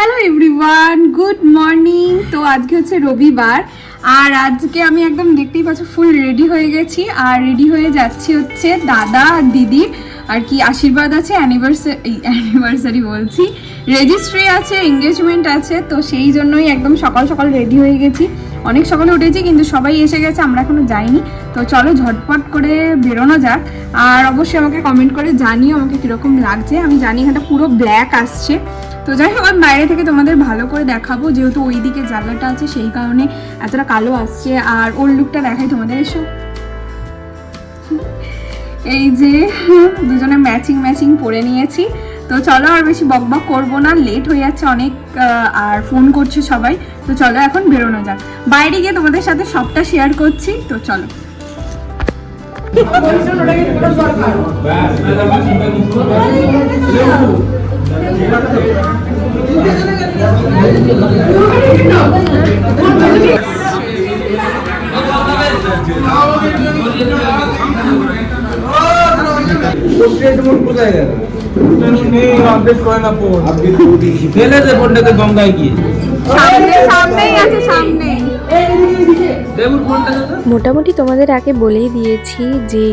Hello everyone, good morning. তো আজকে হচ্ছে রবিবার, আর আজকে আমি একদম দেখতেই পাচ্ছ ফুল রেডি হয়ে গেছি। আর রেডি হয়ে যাচ্ছি হচ্ছে দাদা আর দিদির আর কি আশীর্বাদ আছে, অ্যানিভার্সারি বলছি, রেজিস্ট্রি আছে, এঙ্গেজমেন্ট আছে। তো সেই জন্যই একদম সকাল সকাল রেডি হয়ে গেছি। অনেক সকালে উঠেছি কিন্তু সবাই এসে গেছে, আমরা এখনো যাইনি। তো চলো ঝটপট করে বেরোনো যাক। আর অবশ্যই আমাকে কমেন্ট করে জানিও আমাকে কীরকম লাগছে। আমি জানি এটা পুরো ব্ল্যাক আসছে, তো যাই হোক আমি বাইরে থেকে তোমাদের ভালো করে দেখাবো, যেহেতু ওই দিকে জায়গাটা আছে সেই কারণে এতটা কালো আসছে। আর ওর লুকটা দেখাই তোমাদের, এসো। এই যে দুজনে ম্যাচিং পরে নিয়েছি। তো চলো আর বেশি বকবক করবো না, লেট হয়ে যাচ্ছে অনেক, আর ফোন করছে সবাই। তো চলো এখন বেরোনো যাক, বাইরে গিয়ে তোমাদের সাথে সবটা শেয়ার করছি। তো চলো। মোটামুটি তোমাদের আগে বলেই দিয়েছি যে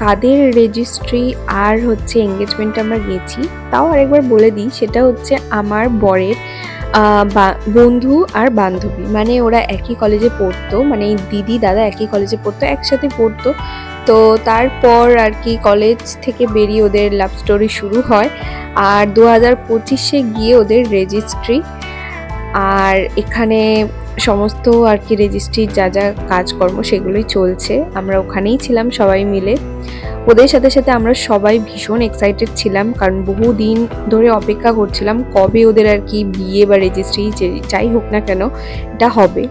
কাদের রেজিস্ট্রি আর হচ্ছে এঙ্গেজমেন্টে আমরা গেছি। তাও আরেকবার বলে দিই, সেটা হচ্ছে আমার বরের বন্ধু আর বান্ধবী, মানে ওরা একই কলেজে পড়তো, মানে দিদি দাদা একই কলেজে পড়তো, একসাথে পড়তো। তো তারপর আর কি কলেজ থেকে বেরিয়ে ওদের লাভ স্টোরি শুরু হয়। আর 2025-এ গিয়ে ওদের রেজিস্ট্রি। আর এখানে সমস্ত আর কি রেজিস্ট্রির যা যা কাজকর্ম সেগুলোই চলছে। আমরা ওখানেই ছিলাম সবাই মিলে। ওদের সাথে সাথে আমরা সবাই ভীষণ এক্সাইটেড ছিলাম, কারণ বহুদিন ধরে অপেক্ষা করছিলাম কবে ওদের আর কি বিয়ে বা রেজিস্ট্রি যাই হোক না কেন এটা হবে।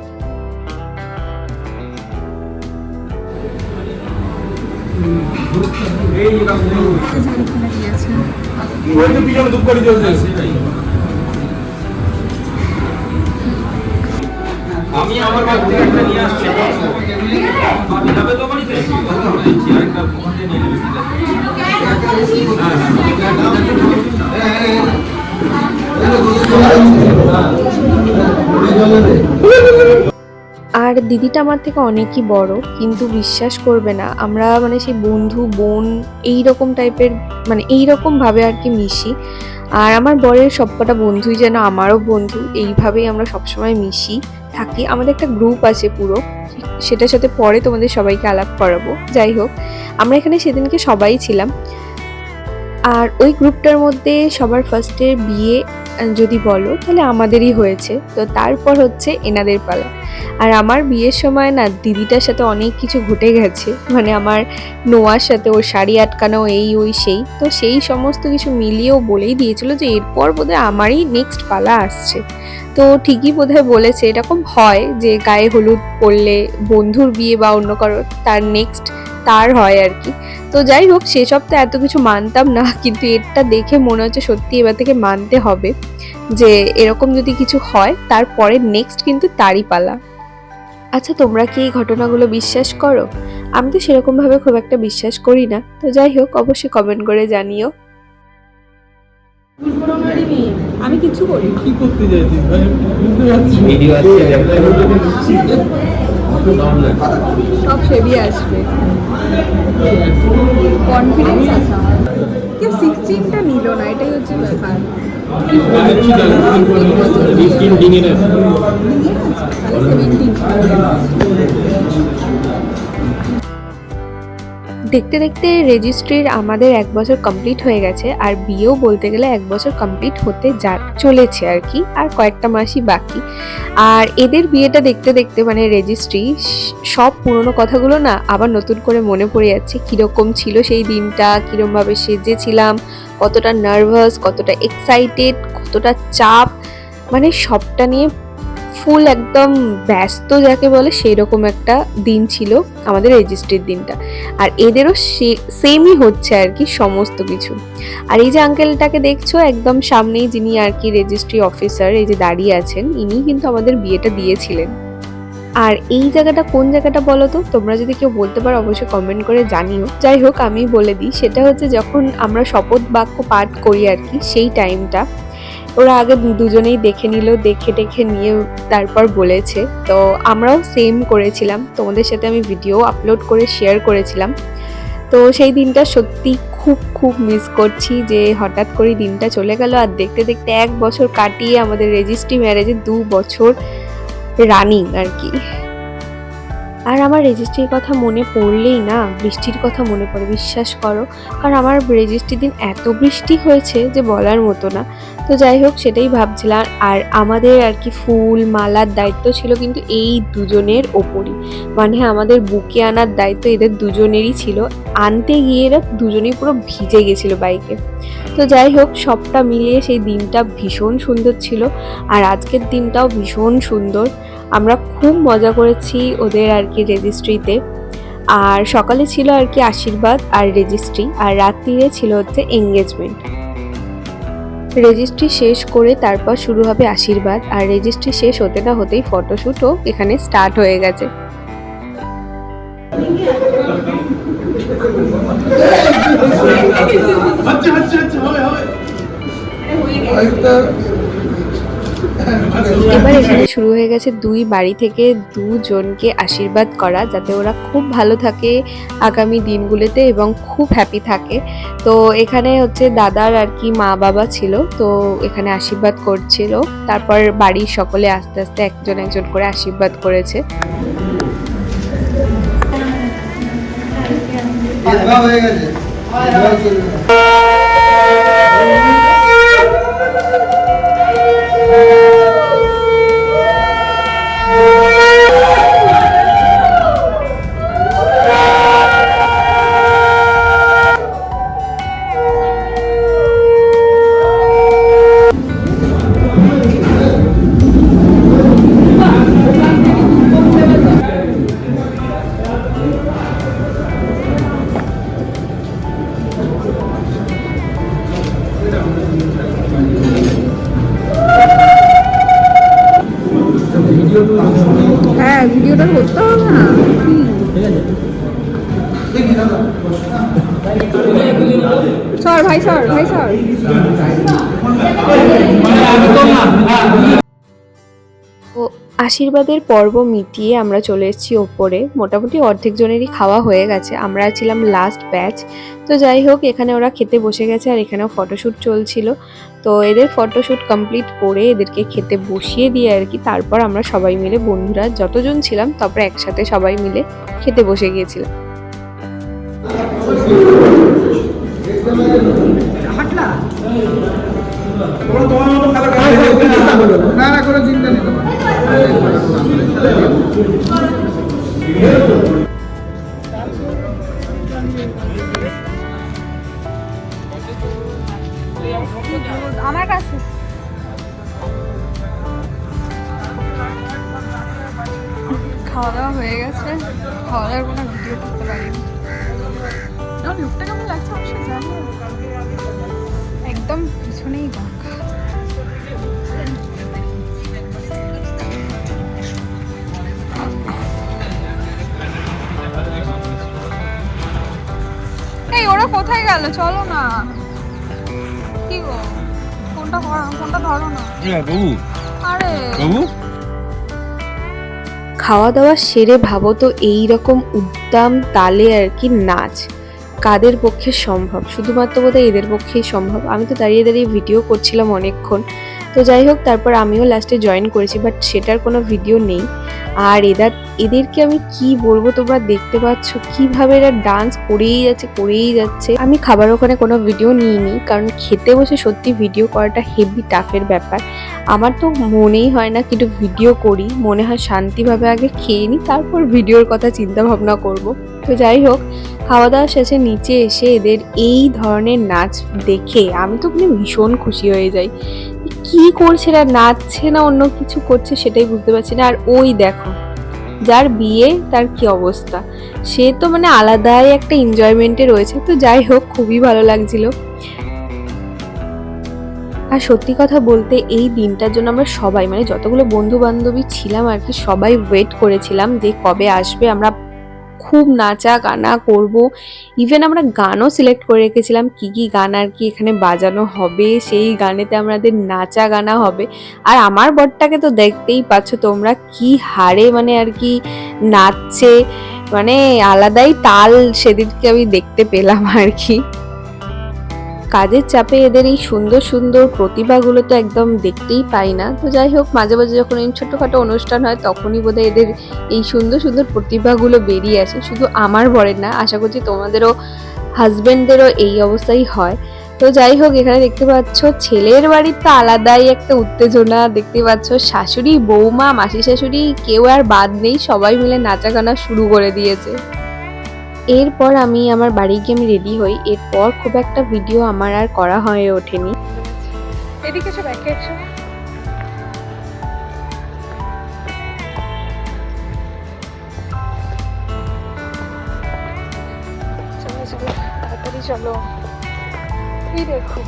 আমি আমার বাড়ি থেকে একটা নিয়ে আসছি। আমি যাবে তো বাড়িতে আরেকটা ওখানে নিয়ে নেবে। আর দিদিটা আমার থেকে অনেকই বড়, কিন্তু বিশ্বাস করবে না, আমরা মানে সেই বন্ধু বোন এইরকম টাইপের, মানে এইরকম ভাবে আর কি মিশি। আর আমার বরের সবকটা বন্ধুই যেন আমারও বন্ধু, এইভাবেই আমরা সবসময় মিশি থাকি। আমাদের একটা গ্রুপ আছে পুরো, সেটার সাথে পরে তোমাদের সবাইকে আলাপ করাবো। যাই হোক, আমরা এখানে সেদিনকে সবাই ছিলাম। আর ওই গ্রুপটার মধ্যে সবার ফার্স্টে বিয়ে যদি বলো তাহলে আমাদেরই হয়েছে। তো তারপর হচ্ছে এনাদের পালা। আর আমার বিয়ের সময় না দিদিটার সাথে অনেক কিছু ঘটে গেছে, মানে আমার নোয়ার সাথে ওর শাড়ি আটকানো, এই ওই সেই। তো সেই সমস্ত কিছু মিলিয়েও বলেই দিয়েছিল যে এরপর বোধহয় আমারই নেক্সট পালা আসছে। তো ঠিকই বোধহয় বলেছে, এরকম হয় যে গায়ে হলুদ পরলে বন্ধুর বিয়ে বা অন্য কারোর তার নেক্সট তার হয় আর কি। তো যাই হোক, সেসব তো এত কিছু মানতাম না, কিন্তু এটা দেখে মনে হচ্ছে সত্যি এবার থেকে মানতে হবে যে এরকম যদি কিছু হয় তারপরে নেক্সট কিন্তু তারই পালা। আচ্ছা, তোমরা কি এই ঘটনাগুলো বিশ্বাস করো? আমি তো সেরকম ভাবে খুব একটা বিশ্বাস করি না। তো যাই হোক, অবশ্যই কমেন্ট করে জানিও। আমি কিছু করি কি করতে যাচ্ছিস ভাই? ভিডিও আছে, সব সেবি আসবে, কনফিডেন্স আছে আমার। কেউ 16টা নিল না, এটাই হচ্ছে ব্যাপার। দেখতে দেখতে রেজিস্ট্রির আমাদের 1 বছর কমপ্লিট হয়ে গেছে, আর বিয়েও বলতে গেলে 1 বছর কমপ্লিট হতে চলেছে আর কি, আর কয়েকটা মাসই বাকি। আর এদের বিয়েটা দেখতে দেখতে মানে রেজিস্ট্রি সব পুরনো কথাগুলো না আবার নতুন করে মনে পড়ে যাচ্ছে। কীরকম ছিল সেই দিনটা, কীরকমভাবে সেজেছিলাম, কতটা নার্ভাস, কতটা এক্সাইটেড, কতটা চাপ, মানে সবটা নিয়ে ফুল একদম ব্যস্ত যাকে বলে সেই রকম একটা দিন ছিল আমাদের রেজিস্ট্রির দিনটা। আর এদেরও সেমই হচ্ছে আর কি সমস্ত কিছু। আর এই যে আঙ্কেলটাকে দেখছো একদম সামনেই, যিনি আর কি রেজিস্ট্রি অফিসার, এই যে দাঁড়িয়ে আছেন, ইনি কিন্তু আমাদের বিয়েটা দিয়েছিলেন। আর এই জায়গাটা কোন জায়গাটা বলো তো, তোমরা যদি কেউ বলতে পারো অবশ্যই কমেন্ট করে জানিও। যাই হোক, আমি বলে দিই, সেটা হচ্ছে যখন আমরা শপথ বাক্য পাঠ করি আর কি, সেই টাইমটা ওরা আগে দুজনেই দেখে নিল, দেখে নিয়ে তারপর বলেছে। তো আমরাও সেম করেছিলাম, তোমাদের সাথে আমি ভিডিও আপলোড করে শেয়ার করেছিলাম। তো সেই দিনটা সত্যি খুব মিস করছি যে হঠাৎ করে দিনটা চলে গেল, আর দেখতে দেখতে 1 বছর কাটিয়ে আমাদের রেজিস্ট্রি ম্যারেজে 2 বছর রানিং আর কি। আর আমার রেজিস্ট্রির কথা মনে পড়লেই না বৃষ্টির কথা মনে পড়ে, বিশ্বাস করো। কারণ আমার রেজিস্ট্রির দিন এত বৃষ্টি হয়েছে যে বলার মতো না। তো যাই হোক, সেটাই ভাবছিলাম। আর আমাদের আর কি ফুল মালার দায়িত্ব ছিল কিন্তু এই দুজনের ওপরই, মানে আমাদের বুকে আনার দায়িত্ব এদের দুজনেরই ছিল। আনতে গিয়ে এরা দুজনেই পুরো ভিজে গেছিলো বাইকে। তো যাই হোক, সবটা মিলিয়ে সেই দিনটা ভীষণ সুন্দর ছিল। আর আজকের দিনটাও ভীষণ সুন্দর। আমরা খুব মজা করেছি ওদের আর কি রেজিস্ট্রিতে। আর সকালে ছিল আর কি আশীর্বাদ আর রেজিস্ট্রি, আর রাত্রিরে ছিল হচ্ছে এঙ্গেজমেন্ট। রেজিস্ট্রি শেষ করে তারপর শুরু হবে আশীর্বাদ, আর রেজিস্ট্রি শেষ হতে না হতেই ফটোশ্যুটও এখানে স্টার্ট হয়ে গেছে। এবার এখানে শুরু হয়ে গেছে দুই বাড়ি থেকে দুজনকে আশীর্বাদ করা, যাতে ওরা খুব ভালো থাকে আগামী দিনগুলোতে এবং খুব হ্যাপি থাকে। তো এখানে হচ্ছে দাদার আর কি মা বাবা ছিল, তো এখানে আশীর্বাদ করছিল। তারপর বাড়ির সকলে আস্তে আস্তে একজন একজন করে আশীর্বাদ করেছে। হ্যাঁ, ভিডিওটা করতে হবে না? সর ভাই, সর ভাই, সর। তো আশীর্বাদের পর্ব মিটিয়ে আমরা চলে এসেছি ওপরে। মোটামুটি অর্ধেক জনেরই খাওয়া হয়ে গেছে, আমরা ছিলাম লাস্ট ব্যাচ। তো যাই হোক, এখানে ওরা খেতে বসে গেছে, আর এখানেও ফটোশ্যুট চলছিল। তো এদের ফটোশ্যুট কমপ্লিট করে এদেরকে খেতে বসিয়ে দিয়ে আর কি তারপর আমরা সবাই মিলে বন্ধুরা যতজন ছিলাম তারপর একসাথে সবাই মিলে খেতে বসে গিয়েছিলাম। আমার কাছে খাওয়া দাওয়া হয়ে গেছে, খাওয়া দাওয়ার কোনো ভিডিও করতে পারিনি। লুকটা কেমন লাগছে অবশ্যই জানি, একদম পিছনেই গঙ্গা। এই ওরা কোথায় গেল? চলো না। কি গো, ফোনটা ধরো না। আরে খাওয়া দাওয়া সেরে ভাবো তো এইরকম উদ্দাম তালে আর কি নাচ কাদের পক্ষে সম্ভব? শুধুমাত্র বোধহয় এদের পক্ষেই সম্ভব। আমি তো দাঁড়িয়ে দাঁড়িয়ে ভিডিও করছিলাম অনেকক্ষণ। তো যাই হোক, তারপর আমিও লাস্টে জয়েন করেছি, বাট সেটার কোনো ভিডিও নেই। আর এদেরকে আমি কি বলবো, তোমরা দেখতে পাচ্ছ কিভাবে এরা ডান্স করেই যাচ্ছে। আমি খাবার ওখানে কোনো ভিডিও নিইনি, কারণ খেতে বসে সত্যি ভিডিও করাটা হেভি টাফের ব্যাপার। আমার তো মনেই হয় না কিন্তু ভিডিও করি, মনে হয় শান্তিভাবে আগে খেয়ে নিই, তারপর ভিডিওর কথা চিন্তা ভাবনা করব। তো যাই হোক, খাওয়া দাওয়া শেষে নিচে এসে এদের এই ধরনের নাচ দেখে আমি তো ভীষণ খুশি হয়ে যাই। কি করছে এরা, নাচছে না অন্য কিছু করছে সেটাই বুঝতে পারছি না। আর ওই দেখো, যার বিয়ে তার কি অবস্থা, সে তো আলাদাই একটা এনজয়মেন্টে রয়েছে। তো যাই হোক, খুবই ভালো লাগছিল। আর সত্যি কথা বলতে এই দিনটার জন্য আমরা সবাই যতগুলো বন্ধু বান্ধবী ছিলাম আর কি সবাই ওয়েট করেছিলাম যে কবে আসবে। আমরা খুব নাচা গানা করব। ইভেন আমরা গানও সিলেক্ট করে রেখেছিলাম কি কি গান আর কি এখানে বাজানো হবে, সেই গানেতে আমাদের নাচা গানা হবে। আর আমার বরটাকে তো দেখতেই পাচ্ছ তোমরা কি হারে মানে আর কি নাচছে, মানে আলাদাই তাল সেদিনকে আমি দেখতে পেলাম আর কি। কাজের চাপে এদের এই সুন্দর সুন্দর প্রতিভাগুলো তো একদম দেখতেই পাই না। তো যাই হোক, মাঝে মাঝে যখন এই ছোটখাটো অনুষ্ঠান হয় তখনই বোধহয় এদের এই সুন্দর সুন্দর প্রতিভাগুলো বেরিয়ে আসে। শুধু আমার বরের না, আশা করছি তোমাদেরও হাজবেন্ডদেরও এই অবস্থাই হয়। তো যাই হোক, এখানে দেখতে পাচ্ছ ছেলের বাড়ির তো আলাদাই একটা উত্তেজনা। দেখতে পাচ্ছ শাশুড়ি, বৌমা, মাসি শাশুড়ি কেউ আর বাদ নেই, সবাই মিলে নাচা গানা শুরু করে দিয়েছে। এরপর আমি আমার বাড়ি গিয়ে আমি রেডি হই। এরপর খুব একটা ভিডিও আমার আর করা হয়ে ওঠেনি। এদিকে সব একে একসঙ্গে চলো চলো, তাড়াতাড়ি চলো। এই দেখো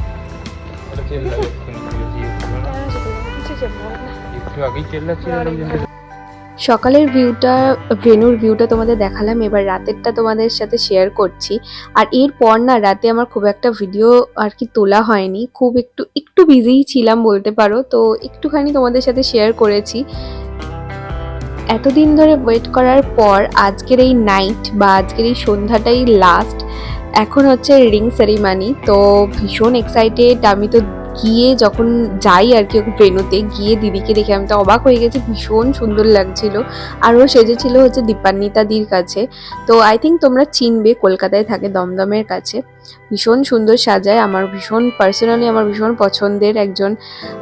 একটু আগেই চেল্লাচ্ছিল লোকজন। সকালের ভেনুর ভিউটা তোমাদের দেখালাম, এবার রাতেরটা তোমাদের সাথে শেয়ার করছি। আর এরপর না রাতে আমার খুব একটা ভিডিও আর কি তোলা হয়নি, খুব একটু বিজিই ছিলাম বলতে পারো, তো একটুখানি তোমাদের সাথে শেয়ার করেছি। এতদিন ধরে ওয়েট করার পর আজকের এই নাইট বা আজকের এই সন্ধ্যাটাই লাস্ট। এখন হচ্ছে রিং সেরিমানি, তো ভীষণ এক্সাইটেড। আমি তো গিয়ে যখন যাই আর কি ভেনুতে গিয়ে দিদিকে দেখে আমি তো অবাক হয়ে গেছি, ভীষণ সুন্দর লাগছিল। আর ও সেজেছিল হচ্ছে দীপান্বিতাদির কাছে। তো আই থিঙ্ক তোমরা চিনবে, কলকাতায় থাকে দমদমের কাছে। ভীষণ সুন্দর সাজায়, আমার ভীষণ পার্সোনালি আমার ভীষণ পছন্দের একজন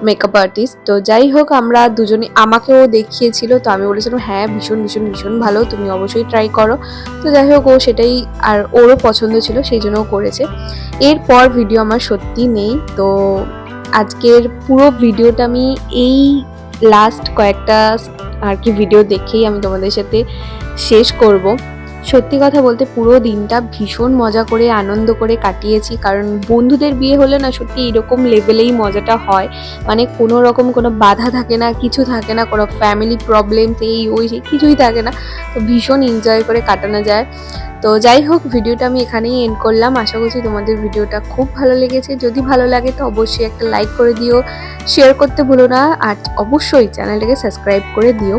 মেকআপ আর্টিস্ট। তো যাই হোক, আমরা দুজনে, আমাকেও দেখিয়েছিল, তো আমি বলেছিলাম হ্যাঁ ভীষণ ভীষণ ভীষণ ভালো, তুমি অবশ্যই ট্রাই করো। তো যাই হোক, ও সেটাই, আর ওরও পছন্দ ছিল সেই জন্য ও করেছে। এরপর ভিডিও আমার সত্যি নেই, তো আজকের পুরো ভিডিওটা আমি এই লাস্ট কয়েকটা আর কি ভিডিও দেখেই আমি তোমাদের সাথে শেষ করব। সত্যি কথা বলতে পুরো দিনটা ভীষণ মজা করে আনন্দ করে কাটিয়েছি, কারণ বন্ধুদের বিয়ে হলে না সত্যি এরকম লেভেলেই মজাটা হয়, মানে কোনো রকম কোনো বাধা থাকে না, কিছু থাকে না, কোনো ফ্যামিলি প্রবলেমস এই ওই সেই কিছুই থাকে না, তো ভীষণ এনজয় করে কাটানো যায়। তো যাই হোক, ভিডিওটা আমি এখানেই এন্ড করলাম। আশা করছি তোমাদের ভিডিওটা খুব ভালো লেগেছে। যদি ভালো লাগে তো অবশ্যই একটা লাইক করে দিও, শেয়ার করতে ভুলো না, আর অবশ্যই চ্যানেলটাকে সাবস্ক্রাইব করে দিও।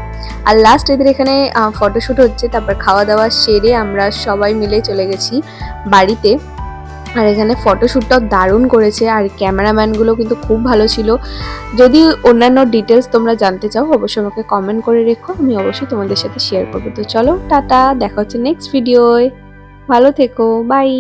আর লাস্ট এদের এখানে ফটোশ্যুট হচ্ছে, তারপর খাওয়া দাওয়া সেরে আমরা সবাই মিলে চলে গেছি বাড়িতে। আর এখানে ফটোশ্যুটটাও দারুণ করেছে, আর ক্যামেরাম্যানগুলো কিন্তু খুব ভালো ছিল। যদি অন্যান্য ডিটেলস তোমরা জানতে চাও অবশ্যই আমাকে কমেন্ট করে রেখো, আমি অবশ্যই তোমাদের সাথে শেয়ার করবো। তো চলো টাটা, দেখা হচ্ছে নেক্সট ভিডিওয়, ভালো থেকো, বাই।